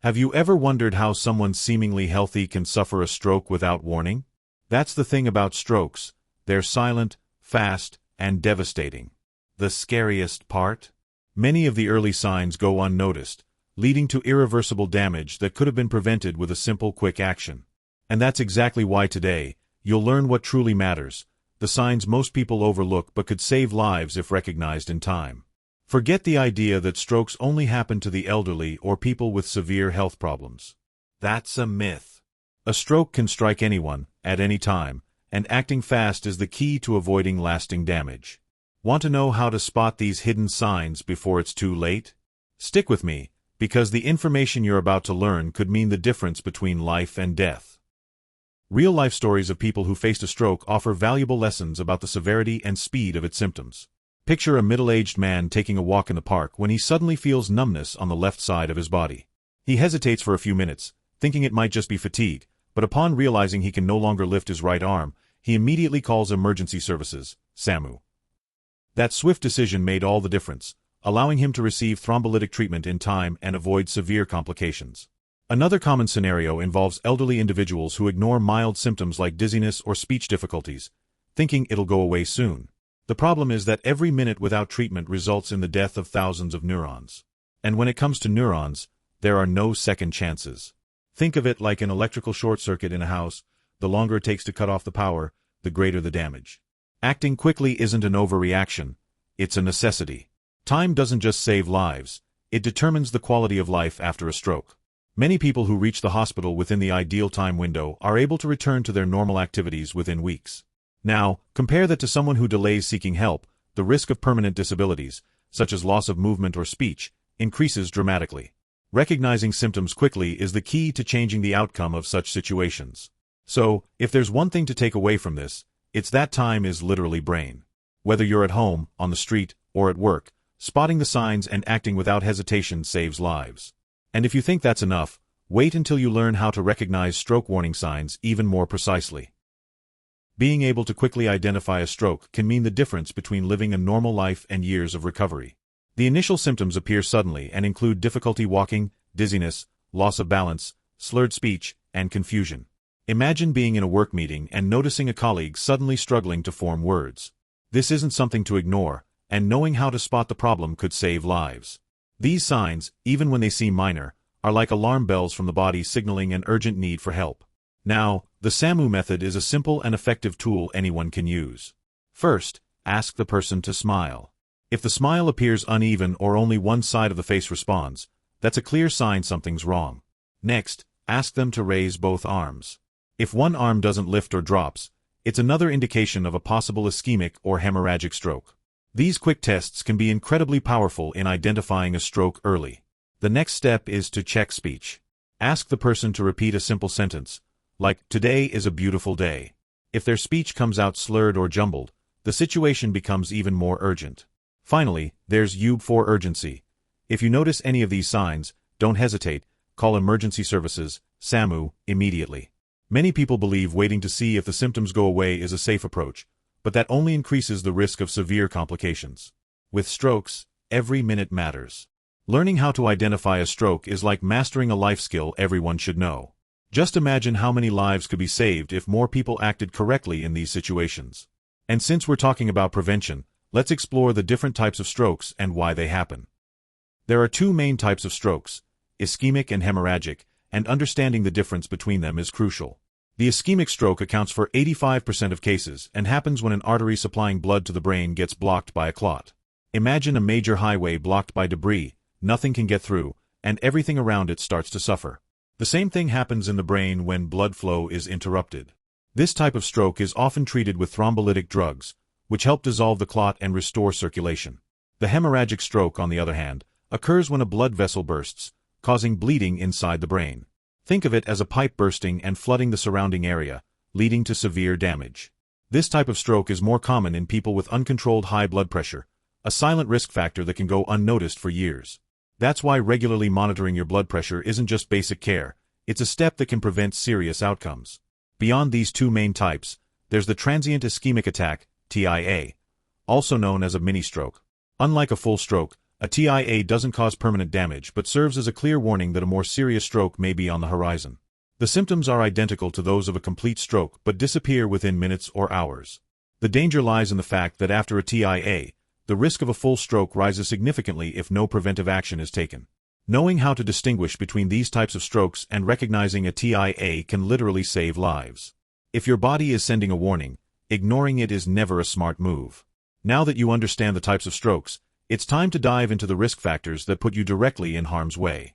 Have you ever wondered how someone seemingly healthy can suffer a stroke without warning? That's the thing about strokes. They're silent, fast, and devastating. The scariest part? Many of the early signs go unnoticed, leading to irreversible damage that could have been prevented with a simple, quick action. And that's exactly why today, you'll learn what truly matters, the signs most people overlook but could save lives if recognized in time. Forget the idea that strokes only happen to the elderly or people with severe health problems. That's a myth. A stroke can strike anyone, at any time, and acting fast is the key to avoiding lasting damage. Want to know how to spot these hidden signs before it's too late? Stick with me, because the information you're about to learn could mean the difference between life and death. Real-life stories of people who faced a stroke offer valuable lessons about the severity and speed of its symptoms. Picture a middle-aged man taking a walk in the park when he suddenly feels numbness on the left side of his body. He hesitates for a few minutes, thinking it might just be fatigue, but upon realizing he can no longer lift his right arm, he immediately calls emergency services, SAMU. That swift decision made all the difference, allowing him to receive thrombolytic treatment in time and avoid severe complications. Another common scenario involves elderly individuals who ignore mild symptoms like dizziness or speech difficulties, thinking it'll go away soon. The problem is that every minute without treatment results in the death of thousands of neurons. And when it comes to neurons, there are no second chances. Think of it like an electrical short circuit in a house. The longer it takes to cut off the power, the greater the damage. Acting quickly isn't an overreaction, it's a necessity. Time doesn't just save lives, it determines the quality of life after a stroke. Many people who reach the hospital within the ideal time window are able to return to their normal activities within weeks. Now, compare that to someone who delays seeking help. The risk of permanent disabilities, such as loss of movement or speech, increases dramatically. Recognizing symptoms quickly is the key to changing the outcome of such situations. So, if there's one thing to take away from this, it's that time is literally brain. Whether you're at home, on the street, or at work, spotting the signs and acting without hesitation saves lives. And if you think that's enough, wait until you learn how to recognize stroke warning signs even more precisely. Being able to quickly identify a stroke can mean the difference between living a normal life and years of recovery. The initial symptoms appear suddenly and include difficulty walking, dizziness, loss of balance, slurred speech, and confusion. Imagine being in a work meeting and noticing a colleague suddenly struggling to form words. This isn't something to ignore, and knowing how to spot the problem could save lives. These signs, even when they seem minor, are like alarm bells from the body signaling an urgent need for help. Now, the SAMU method is a simple and effective tool anyone can use. First, ask the person to smile. If the smile appears uneven or only one side of the face responds, that's a clear sign something's wrong. Next, ask them to raise both arms. If one arm doesn't lift or drops, it's another indication of a possible ischemic or hemorrhagic stroke. These quick tests can be incredibly powerful in identifying a stroke early. The next step is to check speech. Ask the person to repeat a simple sentence, like, "Today is a beautiful day." If their speech comes out slurred or jumbled, the situation becomes even more urgent. Finally, there's U for urgency. If you notice any of these signs, don't hesitate, call emergency services, SAMU, immediately. Many people believe waiting to see if the symptoms go away is a safe approach, but that only increases the risk of severe complications. With strokes, every minute matters. Learning how to identify a stroke is like mastering a life skill everyone should know. Just imagine how many lives could be saved if more people acted correctly in these situations. And since we're talking about prevention, let's explore the different types of strokes and why they happen. There are two main types of strokes, ischemic and hemorrhagic, and understanding the difference between them is crucial. The ischemic stroke accounts for 85% of cases and happens when an artery supplying blood to the brain gets blocked by a clot. Imagine a major highway blocked by debris, nothing can get through, and everything around it starts to suffer. The same thing happens in the brain when blood flow is interrupted. This type of stroke is often treated with thrombolytic drugs, which help dissolve the clot and restore circulation. The hemorrhagic stroke, on the other hand, occurs when a blood vessel bursts, causing bleeding inside the brain. Think of it as a pipe bursting and flooding the surrounding area, leading to severe damage. This type of stroke is more common in people with uncontrolled high blood pressure, a silent risk factor that can go unnoticed for years. That's why regularly monitoring your blood pressure isn't just basic care, it's a step that can prevent serious outcomes. Beyond these two main types, there's the transient ischemic attack, TIA, also known as a mini-stroke. Unlike a full stroke, A TIA doesn't cause permanent damage but serves as a clear warning that a more serious stroke may be on the horizon. The symptoms are identical to those of a complete stroke but disappear within minutes or hours. The danger lies in the fact that after a TIA, the risk of a full stroke rises significantly if no preventive action is taken. Knowing how to distinguish between these types of strokes and recognizing a TIA can literally save lives. If your body is sending a warning, ignoring it is never a smart move. Now that you understand the types of strokes, it's time to dive into the risk factors that put you directly in harm's way.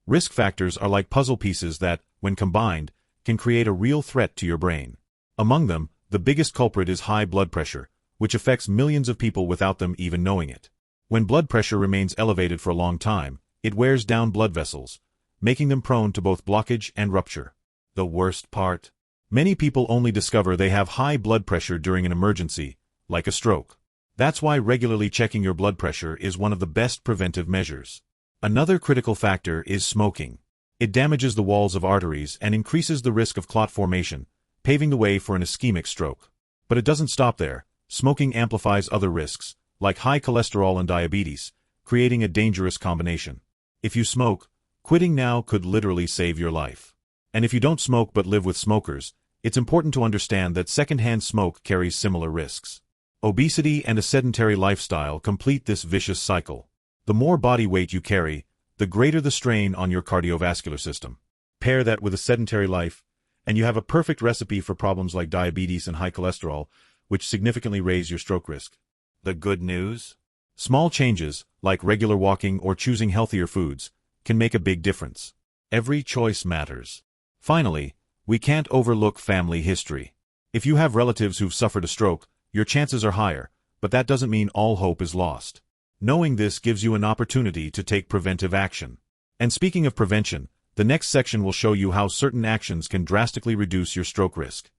Risk factors are like puzzle pieces that, when combined, can create a real threat to your brain. Among them, the biggest culprit is high blood pressure, which affects millions of people without them even knowing it. When blood pressure remains elevated for a long time, it wears down blood vessels, making them prone to both blockage and rupture. The worst part? Many people only discover they have high blood pressure during an emergency, like a stroke. That's why regularly checking your blood pressure is one of the best preventive measures. Another critical factor is smoking. It damages the walls of arteries and increases the risk of clot formation, paving the way for an ischemic stroke. But it doesn't stop there. Smoking amplifies other risks, like high cholesterol and diabetes, creating a dangerous combination. If you smoke, quitting now could literally save your life. And if you don't smoke but live with smokers, it's important to understand that secondhand smoke carries similar risks. Obesity and a sedentary lifestyle complete this vicious cycle. The more body weight you carry, the greater the strain on your cardiovascular system. Pair that with a sedentary life, and you have a perfect recipe for problems like diabetes and high cholesterol, which significantly raise your stroke risk. The good news? Small changes, like regular walking or choosing healthier foods, can make a big difference. Every choice matters. Finally, we can't overlook family history. If you have relatives who've suffered a stroke, your chances are higher, but that doesn't mean all hope is lost. Knowing this gives you an opportunity to take preventive action. And speaking of prevention, the next section will show you how certain actions can drastically reduce your stroke risk.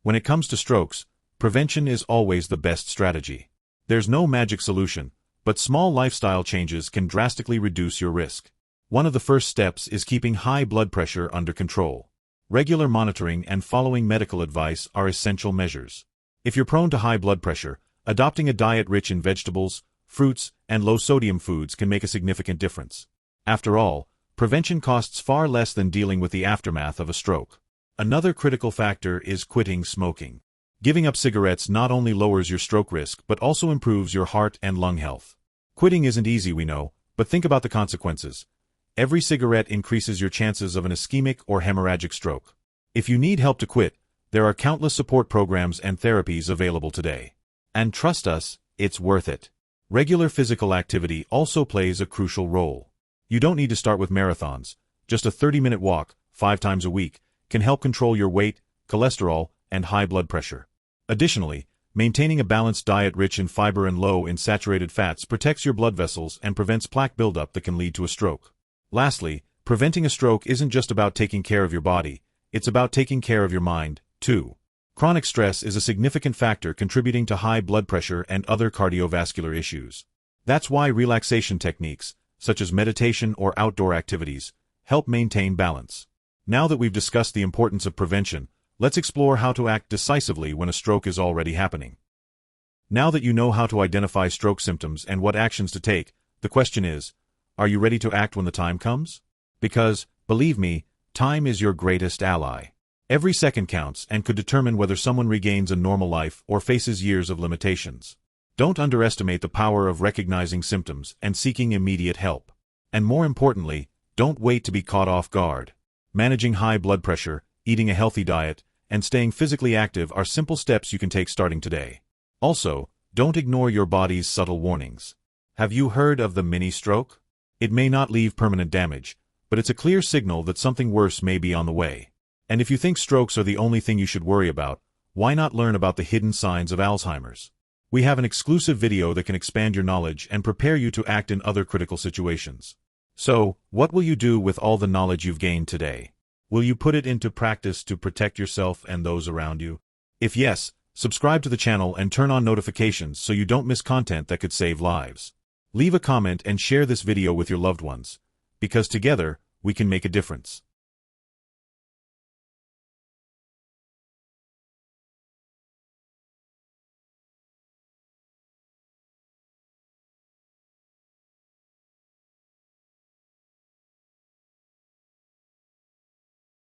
When it comes to strokes, prevention is always the best strategy. There's no magic solution, but small lifestyle changes can drastically reduce your risk. One of the first steps is keeping high blood pressure under control. Regular monitoring and following medical advice are essential measures. If you're prone to high blood pressure, adopting a diet rich in vegetables, fruits, and low-sodium foods can make a significant difference. After all, prevention costs far less than dealing with the aftermath of a stroke. Another critical factor is quitting smoking. Giving up cigarettes not only lowers your stroke risk but also improves your heart and lung health. Quitting isn't easy, we know, but think about the consequences. Every cigarette increases your chances of an ischemic or hemorrhagic stroke. If you need help to quit, there are countless support programs and therapies available today. And trust us, it's worth it. Regular physical activity also plays a crucial role. You don't need to start with marathons. Just a 30-minute walk, 5 times a week, can help control your weight, cholesterol, and high blood pressure. Additionally, maintaining a balanced diet rich in fiber and low in saturated fats protects your blood vessels and prevents plaque buildup that can lead to a stroke. Lastly, preventing a stroke isn't just about taking care of your body, it's about taking care of your mind, too. Chronic stress is a significant factor contributing to high blood pressure and other cardiovascular issues. That's why relaxation techniques, such as meditation or outdoor activities, help maintain balance. Now that we've discussed the importance of prevention, let's explore how to act decisively when a stroke is already happening. Now that you know how to identify stroke symptoms and what actions to take, the question is, are you ready to act when the time comes? Because, believe me, time is your greatest ally. Every second counts and could determine whether someone regains a normal life or faces years of limitations. Don't underestimate the power of recognizing symptoms and seeking immediate help. And more importantly, don't wait to be caught off guard. Managing high blood pressure, eating a healthy diet, and staying physically active are simple steps you can take starting today. Also, don't ignore your body's subtle warnings. Have you heard of the mini-stroke? It may not leave permanent damage, but it's a clear signal that something worse may be on the way. And if you think strokes are the only thing you should worry about, why not learn about the hidden signs of Alzheimer's? We have an exclusive video that can expand your knowledge and prepare you to act in other critical situations. So, what will you do with all the knowledge you've gained today? Will you put it into practice to protect yourself and those around you? If yes, subscribe to the channel and turn on notifications so you don't miss content that could save lives. Leave a comment and share this video with your loved ones, because together, we can make a difference.